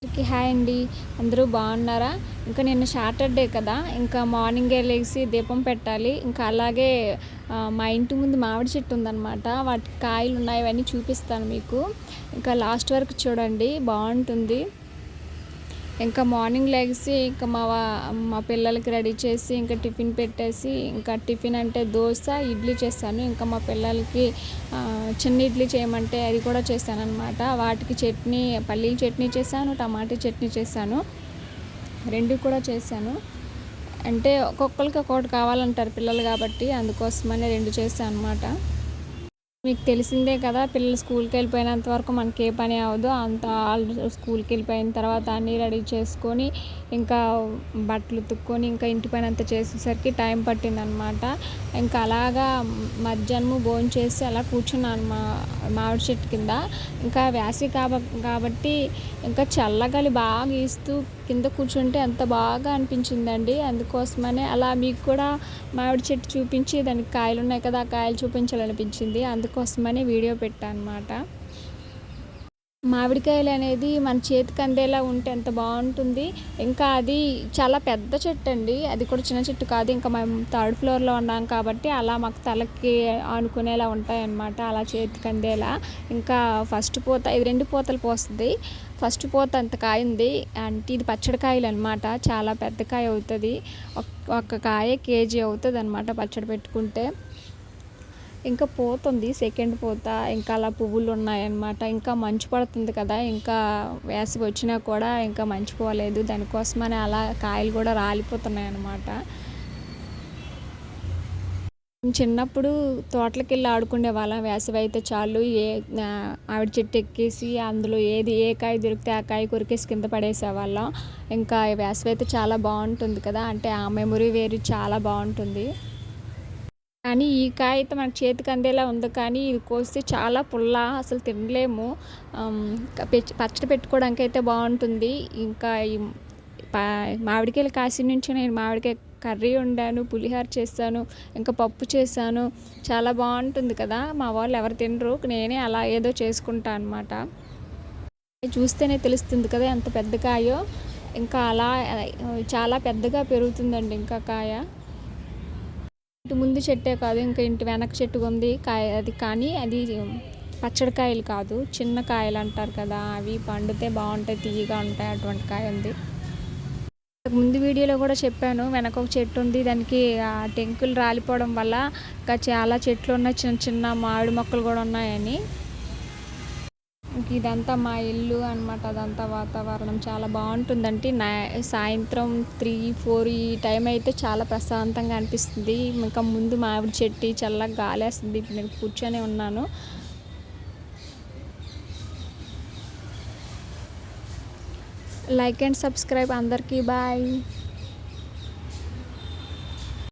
అందరికీ హాయ్ అండి. అందరూ బాగున్నారా? ఇంకా నిన్న సాటర్డే కదా! ఇంకా మార్నింగే లేసి దీపం పెట్టాలి. ఇంకా అలాగే మా ఇంటి ముందు మామిడి చెట్టు ఉందనమాట. వాటికి కాయలున్నాయి. అవన్నీ చూపిస్తాను మీకు. ఇంకా లాస్ట్ వరకు చూడండి, బావుంటుంది. ఇంకా మార్నింగ్ లెగిసి ఇంకా మా పిల్లలకి రెడీ చేసి ఇంకా టిఫిన్ పెట్టేసి, ఇంకా టిఫిన్ అంటే దోస, ఇడ్లీ చేశాను. ఇంకా మా పిల్లలకి చిన్న ఇడ్లీ చేయమంటే అది కూడా చేశాననమాట. వాటికి చట్నీ, పల్లీల చట్నీ చేశాను, టమాటా చట్నీ చేశాను. 2 కూడా చేశాను. అంటే ఒక్కొక్కళ్ళకి ఒక్కొక్కటి కావాలంటారు పిల్లలు కాబట్టి, అందుకోసమని 2 చేశాను అనమాట. మీకు తెలిసిందే కదా! పిల్లలు స్కూల్‌కెళ్ళిపోయినంత వరకు మనకి ఏ పని అవ్వదు. ఆళ్ళు స్కూల్‌కెళ్ళిపోయిన తర్వాత అన్నీ రెడీ చేసుకొని, ఇంకా బట్టలు ఉతుక్కొని, ఇంకా ఇంటి పనంతా చేసేసరికి టైం పట్టిందనమాట. ఇంకా అలాగా మధ్యాహ్నము భోంచేసి అలా కూర్చున్నాను మామిడి చెట్టు కింద. ఇంకా వేసవి కాబట్టి ఇంకా చల్లగాలి బాగా ఈస్తూ కింద కూర్చుంటే ఎంత బాగా అనిపించిందండి. అందుకోసమనే అలా మీకు కూడా మామిడి చెట్టు చూపించి దానికి కాయలున్నాయి కదా! ఆ కాయలు చూపించాలనిపించింది. అందుకోసమని వీడియో పెట్టా అనమాట. మామిడికాయలనేది మన చేతికి అందేలా ఉంటే ఎంత బావుంటుంది. ఇంకా అది చాలా పెద్ద చెట్టండి. అది కూడా చిన్న చెట్టు కాదు. ఇంకా మేము థర్డ్ ఫ్లోర్‌లో ఉన్నాం కాబట్టి అలా మాకు తలకి ఆనుకునేలా ఉంటాయన్నమాట. అలా చేతికి అందేలా. ఇంకా ఫస్ట్ పూత ఇది 2 పూతలు పూస్తది. ఫస్ట్ పూత అంత కాయుంది. అంటే ఇది పచ్చడి కాయలనమాట. చాలా పెద్ద కాయ అవుతది. ఒక్క కాయ కేజీ అవుతదనమాట పచ్చడి పెట్టుకుంటే. ఇంకా పూతుంది సెకండ్ పూత. ఇంకా అలా పువ్వులున్నాయన్నమాట. ఇంకా మంచు పడుతుంది కదా! ఇంకా వేసవి వచ్చినా కూడా ఇంకా మంచు పోలేదు. దానికోసమని అలా కాయలు కూడా రాలిపోతున్నాయన్నమాట. చిన్నప్పుడు తోటలకెళ్ళి ఆడుకునేవాళ్ళం. వేసవైతే చాలు మామిడి చెట్టు ఎక్కేసి అందులో ఏ కాయ దొరికితే ఆ కాయ కొరికేసి కింద పడేసేవాళ్ళం. ఇంకా వేసవైతే చాలా బావుంటుంది కదా! అంటే ఆ మెమొరీ వేరు, చాలా బావుంటుంది. కానీ ఈ కాయ అయితే మనకు చేతికి అందేలా ఉంది. కానీ ఇది కోస్తే చాలా పుల్ల, అసలు తినలేము. ఆహ్, పచ్చడి పెట్టుకోవడానికైతే బావుంటుంది. ఇంకా ఈ పా మామిడికాయలు కాసిన నుంచి నేను మామిడికాయ కర్రీ వండాను, పులిహోర చేశాను, ఇంకా పప్పు చేశాను. చాలా బావుంటుంది కదా! మా వాళ్ళు ఎవరు తినరు. నేనే అలా ఏదో చేసుకుంటా అనమాట. చూస్తేనే తెలుస్తుంది కదా ఎంత పెద్ద కాయో. ఇంకా అలా చాలా పెద్దగా పెరుగుతుందండి ఇంకా కాయ. ఇంటి ముందు చెట్టే కాదు, ఇంకా ఇంటి వెనక చెట్టు ఉంది కాయ. అది కానీ అది పచ్చడి కాయలు కాదు, చిన్న కాయలు అంటారు కదా! అవి పండితే బావుంటాయి, తియ్యగా ఉంటాయి. అటువంటి కాయ ఉంది. ముందు వీడియోలో కూడా చెప్పాను, వెనక ఒక చెట్టు ఉంది. దానికి టెంకులు రాలిపోవడం వల్ల ఇంకా చాలా చెట్లు ఉన్నాయి, చిన్న చిన్న మామిడి మొక్కలు కూడా ఉన్నాయని. ఇదంతా మా ఇల్లు అనమాట. అదంతా వాతావరణం చాలా బావుంటుందంటే సాయంత్రం 3, 4 ఈ టైం అయితే చాలా ప్రశాంతంగా అనిపిస్తుంది. ఇంకా ముందు మామిడి చెట్టు చల్లగా గాలేస్తుంది. ఇప్పుడు నేను కూర్చొని ఉన్నాను. Like and subscribe. అందరికీ బాయ్.